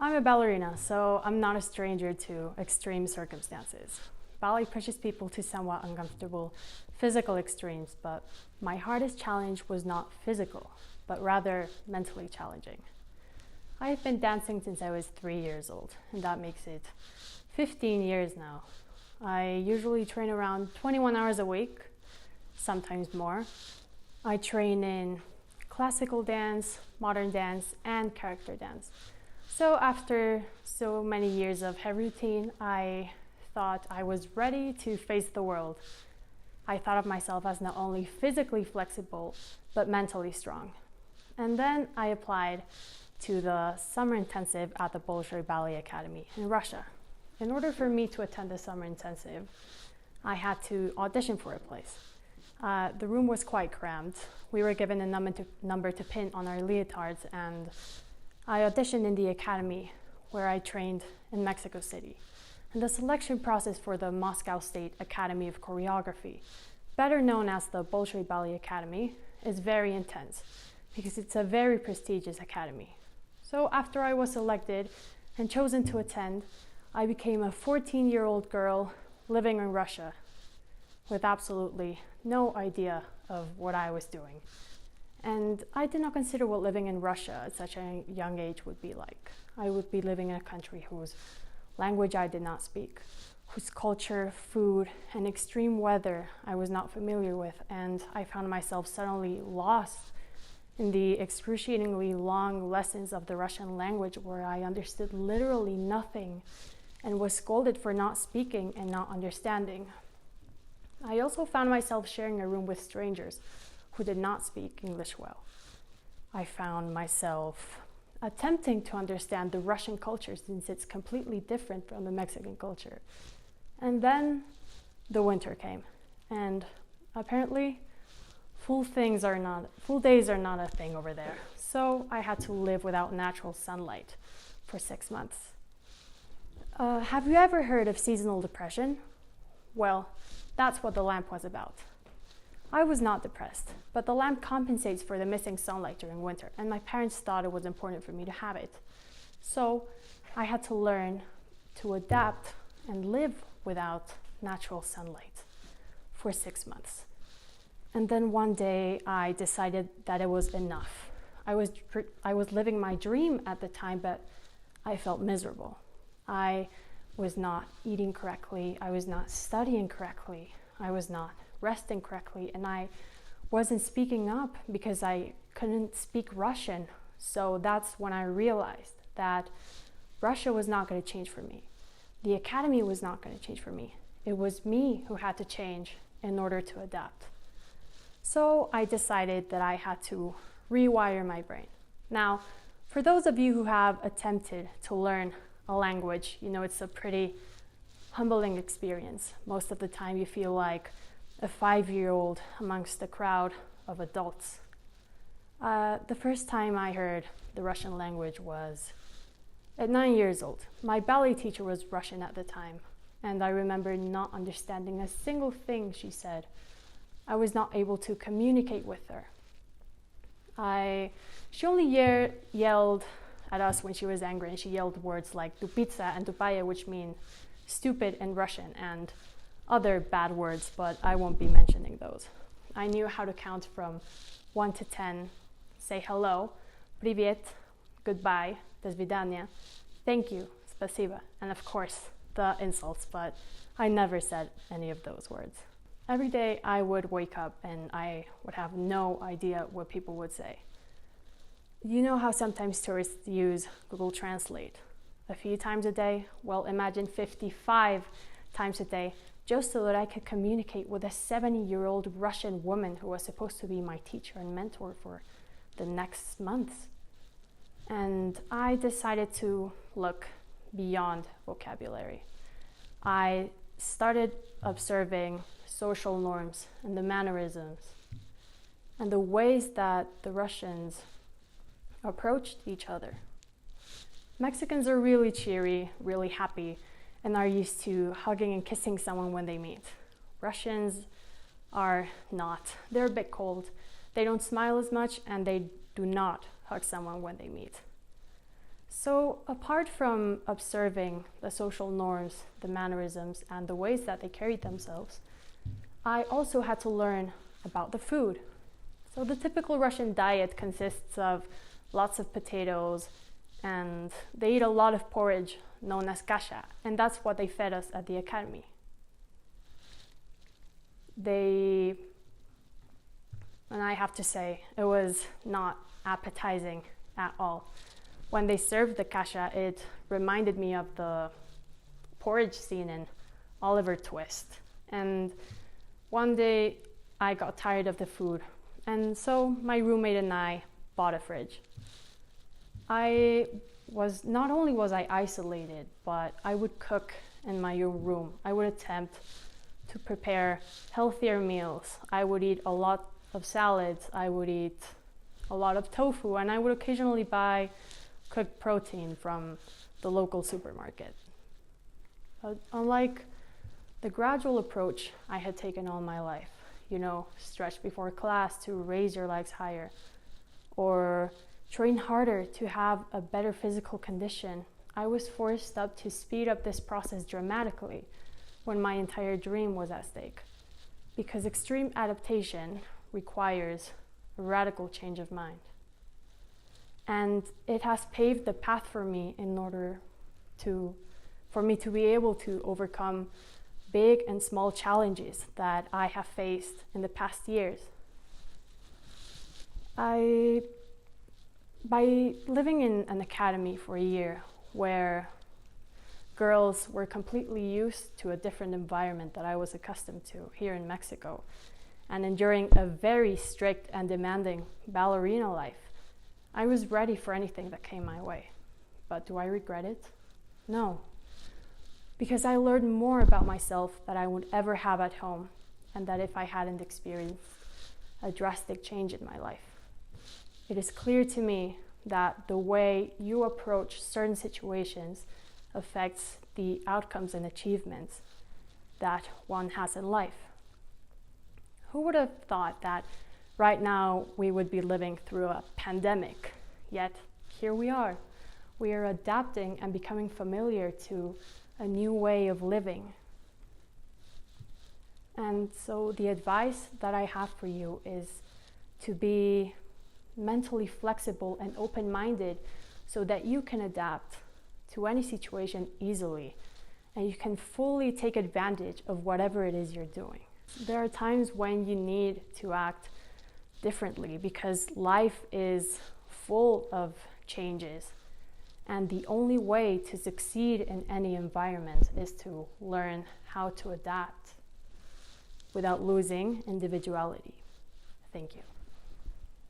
I'm a ballerina, so I'm not a stranger to extreme circumstances. Ballet pushes people to somewhat uncomfortable physical extremes, but my hardest challenge was not physical, but rather mentally challenging. I have been dancing since I was 3 years old, and that makes it 15 years now. I usually train around 21 hours a week, sometimes more. I train in classical dance, modern dance, and character dance. So after so many years of heavy routine, I thought I was ready to face the world. I thought of myself as not only physically flexible, but mentally strong. And then I applied to the summer intensive at the Bolshoi Ballet Academy in Russia. In order for me to attend the summer intensive, I had to audition for a place. The room was quite cramped. We were given a number to pin on our leotards, and I auditioned in the academy where I trained in Mexico City. And the selection process for the Moscow State Academy of Choreography, better known as the Bolshoi Ballet Academy, is very intense because it's a very prestigious academy. So after I was selected and chosen to attend, I became a 14-year-old girl living in Russia with absolutely no idea of what I was doing. And I did not consider what living in Russia at such a young age would be like. I would be living in a country whose language I did not speak, whose culture, food, and extreme weather I was not familiar with, and I found myself suddenly lost in the excruciatingly long lessons of the Russian language where I understood literally nothing and was scolded for not speaking and not understanding. I also found myself sharing a room with strangers who did not speak English well. I found myself attempting to understand the Russian culture since it's completely different from the Mexican culture. And then the winter came, and apparently full days are not a thing over there. So I had to live without natural sunlight for 6 months. Have you ever heard of seasonal depression? Well, that's what the lamp was about. I was not depressed, but the lamp compensates for the missing sunlight during winter, and my parents thought it was important for me to have it. So I had to learn to adapt and live without natural sunlight for 6 months. And then one day I decided that it was enough. I was living my dream at the time, but I felt miserable. I was not eating correctly, I was not studying correctly, I was not resting correctly, and I wasn't speaking up because I couldn't speak Russian. So that's when I realized that Russia was not going to change for me. The academy was not going to change for me. It was me who had to change in order to adapt. So I decided that I had to rewire my brain. Now, for those of you who have attempted to learn a language, you know it's a pretty humbling experience. Most of the time you feel like a 5-year-old amongst a crowd of adults. The first time I heard the Russian language was at 9 years old. My ballet teacher was Russian at the time, and I remember not understanding a single thing she said. I was not able to communicate with her. She only yelled at us when she was angry, and she yelled words like tupitsa and tupaya, which mean stupid in Russian, and other bad words, but I won't be mentioning those. I knew how to count from 1 to 10, say hello, привет, goodbye, до свидания, thank you, спасибо, and of course the insults, but I never said any of those words. Every day I would wake up and I would have no idea what people would say. You know how sometimes tourists use Google Translate a few times a day? Well, imagine 55 times a day just so that I could communicate with a 70-year-old Russian woman who was supposed to be my teacher and mentor for the next months. And I decided to look beyond vocabulary. I started observing social norms and the mannerisms and the ways that the Russians approached each other. Mexicans are really cheery, really happy, and are used to hugging and kissing someone when they meet. Russians are not. They're a bit cold. They don't smile as much, and they do not hug someone when they meet. So apart from observing the social norms, the mannerisms, and the ways that they carried themselves, I also had to learn about the food. So the typical Russian diet consists of lots of potatoes, and they eat a lot of porridge known as kasha, and that's what they fed us at the academy. And I have to say, it was not appetizing at all. When they served the kasha, it reminded me of the porridge scene in Oliver Twist. And one day I got tired of the food, and so my roommate and I bought a fridge. Not only was I isolated, but I would cook in my own room. I would attempt to prepare healthier meals. I would eat a lot of salads. I would eat a lot of tofu, and I would occasionally buy cooked protein from the local supermarket. But unlike the gradual approach I had taken all my life, stretch before class to raise your legs higher, or train harder to have a better physical condition, I was forced up to speed up this process dramatically when my entire dream was at stake. Because extreme adaptation requires a radical change of mind. And it has paved the path for me for me to be able to overcome big and small challenges that I have faced in the past years. By living in an academy for a year where girls were completely used to a different environment that I was accustomed to here in Mexico, and enduring a very strict and demanding ballerina life, I was ready for anything that came my way. But do I regret it? No. Because I learned more about myself than I would ever have at home, and that if I hadn't experienced a drastic change in my life. It is clear to me that the way you approach certain situations affects the outcomes and achievements that one has in life. Who would have thought that right now we would be living through a pandemic? Yet here we are. We are adapting and becoming familiar to a new way of living. And so the advice that I have for you is to be mentally flexible and open-minded so that you can adapt to any situation easily and you can fully take advantage of whatever it is you're doing. There are times when you need to act differently because life is full of changes, and the only way to succeed in any environment is to learn how to adapt without losing individuality. Thank you.